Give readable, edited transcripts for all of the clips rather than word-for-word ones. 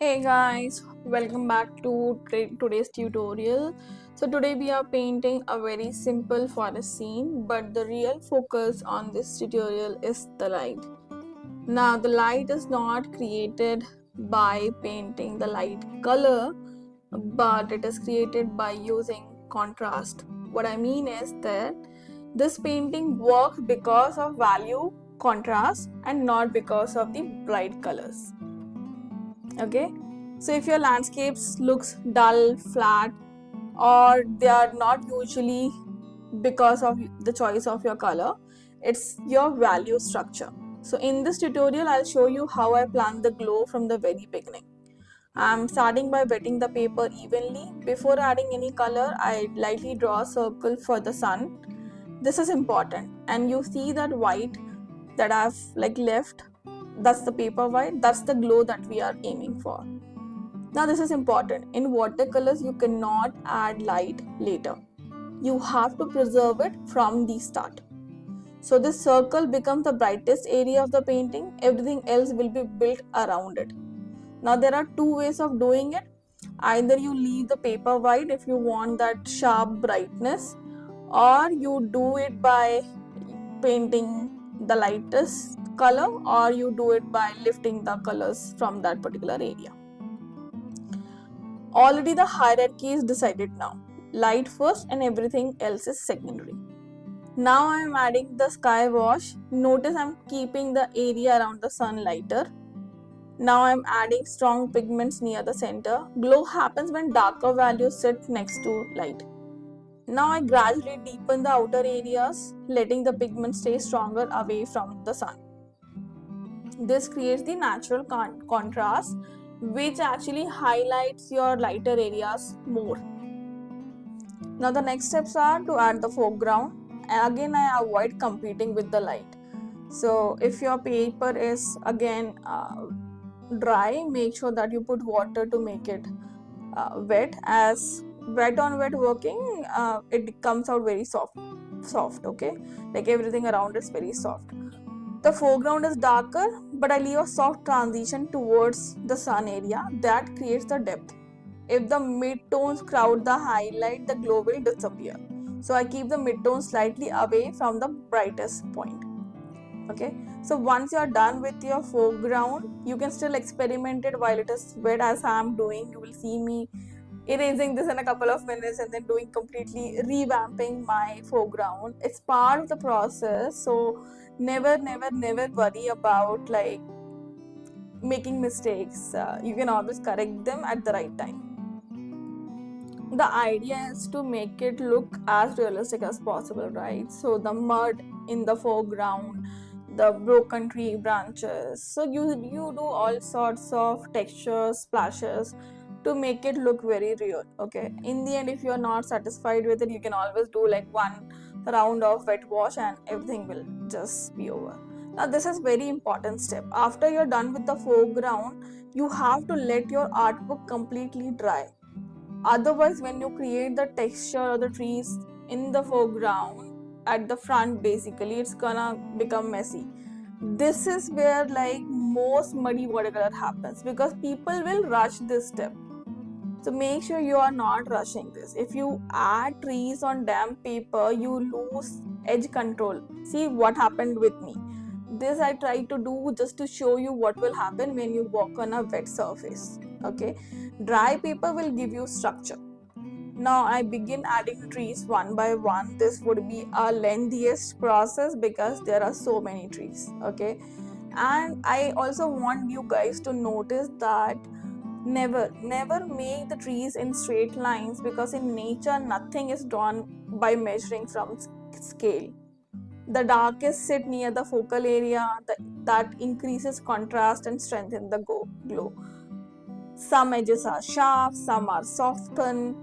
Hey guys, welcome back to today's tutorial. So today we are painting a very simple forest scene, but the real focus on this tutorial is the light. Now the light is not created by painting the light color, but it is created by using contrast. What I mean is that this painting works because of value contrast and not because of the bright colors. Okay, so if your landscapes looks dull, flat, or they are not usually because of the choice of your color, it's your value structure. So in this tutorial I'll show you how I plan the glow from the very beginning. I'm starting by wetting the paper evenly. Before adding any color, I lightly draw a circle for the sun. This is important, and you see that white that I've left, that's the paper white, that's the glow that we are aiming for. Now this is important. In watercolors, you cannot add light later. You have to preserve it from the start. So this circle becomes the brightest area of the painting. Everything else will be built around it. Now there are two ways of doing it. Either you leave the paper white if you want that sharp brightness, or you do it by painting the lightest color, or you do it by lifting the colors from that particular area. Already the hierarchy is decided now. Light first and everything else is secondary. Now I am adding the sky wash. Notice I am keeping the area around the sun lighter. Now I am adding strong pigments near the center. Glow happens when darker values sit next to light. Now I gradually deepen the outer areas, letting the pigment stay stronger away from the sun. This creates the natural contrast, which actually highlights your lighter areas more. Now the next steps are to add the foreground, and again I avoid competing with the light. So if your paper is again dry, make sure that you put water to make it wet. As wet on wet working, it comes out very soft. Okay, like everything around is very soft. The foreground is darker, but I leave a soft transition towards the sun area that creates the depth. If the midtones crowd the highlight, the glow will disappear. So I keep the midtones slightly away from the brightest point. Okay, so once you are done with your foreground, you can still experiment it while it is wet, as I am doing. You will see me erasing this in a couple of minutes and then doing completely revamping my foreground. It's part of the process, so never worry about making mistakes. You can always correct them at the right time. The idea is to make it look as realistic as possible, right? So the mud in the foreground, the broken tree branches, so you do all sorts of textures, splashes to make it look very real. Okay, in the end, if you're not satisfied with it, you can always do like one round of wet wash and everything will just be over. Now this is very important step. After you're done with the foreground, you have to let your artwork completely dry. Otherwise, when you create the texture of the trees in the foreground at the front, basically it's gonna become messy. This is where most muddy watercolor happens, because people will rush this step. So make sure you are not rushing this. If you add trees on damp paper, you lose edge control. See what happened with me. This I try to do just to show you what will happen when you walk on a wet surface. Okay, dry paper will give you structure. Now I begin adding trees one by one. This would be a lengthiest process because there are so many trees. Okay, and I also want you guys to notice that never make the trees in straight lines, because in nature nothing is drawn by measuring from scale. The darkest sit near the focal area, that increases contrast and strengthens the glow. Some edges are sharp, some are softened,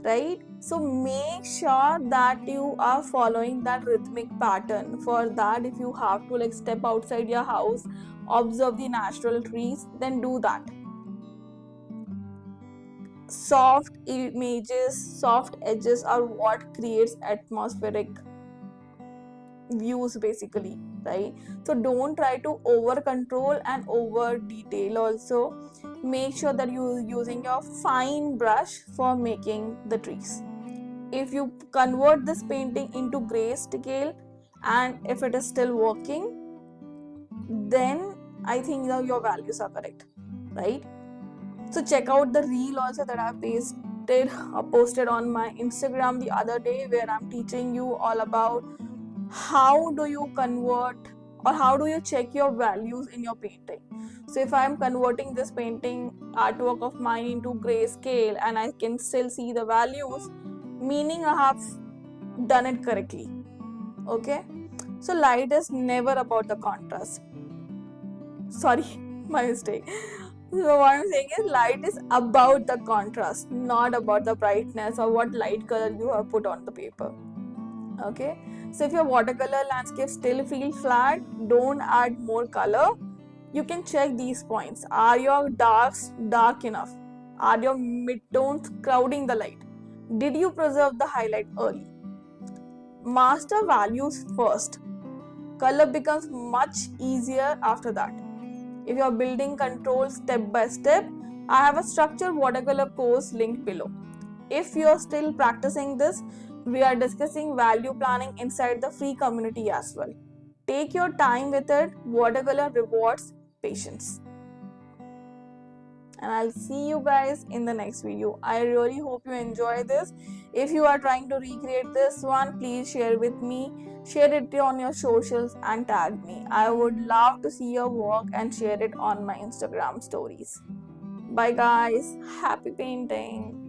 right? So make sure that you are following that rhythmic pattern. For that, if you have to step outside your house, observe the natural trees, then do that. Soft images, soft edges are what creates atmospheric views basically. right? So don't try to over control and over detail. Also make sure that you're using your fine brush for making the trees. If you convert this painting into grayscale and if it is still working, then I think your values are correct, right? So check out the reel also that I posted on my Instagram the other day, where I'm teaching you all about how do you convert or how do you check your values in your painting. So if I'm converting this painting artwork of mine into grayscale and I can still see the values, meaning I have done it correctly. Okay, so light is never about the contrast. Sorry, my mistake. So what I'm saying is light is about the contrast, not about the brightness or what light color you have put on the paper. Okay, so if your watercolor landscape still feel flat, don't add more color. You can check these points. Are your darks dark enough? Are your midtones crowding the light? Did you preserve the highlight early? Master values first. Color becomes much easier after that. If you're building control step by step, I have a structured watercolor course linked below. If you're still practicing this, we are discussing value planning inside the free community as well. Take your time with it. Watercolor rewards patience. And I'll see you guys in the next video. I really hope you enjoy this. If you are trying to recreate this one, please share with me. Share it on your socials and tag me. I would love to see your work and share it on my Instagram stories. Bye guys. Happy painting.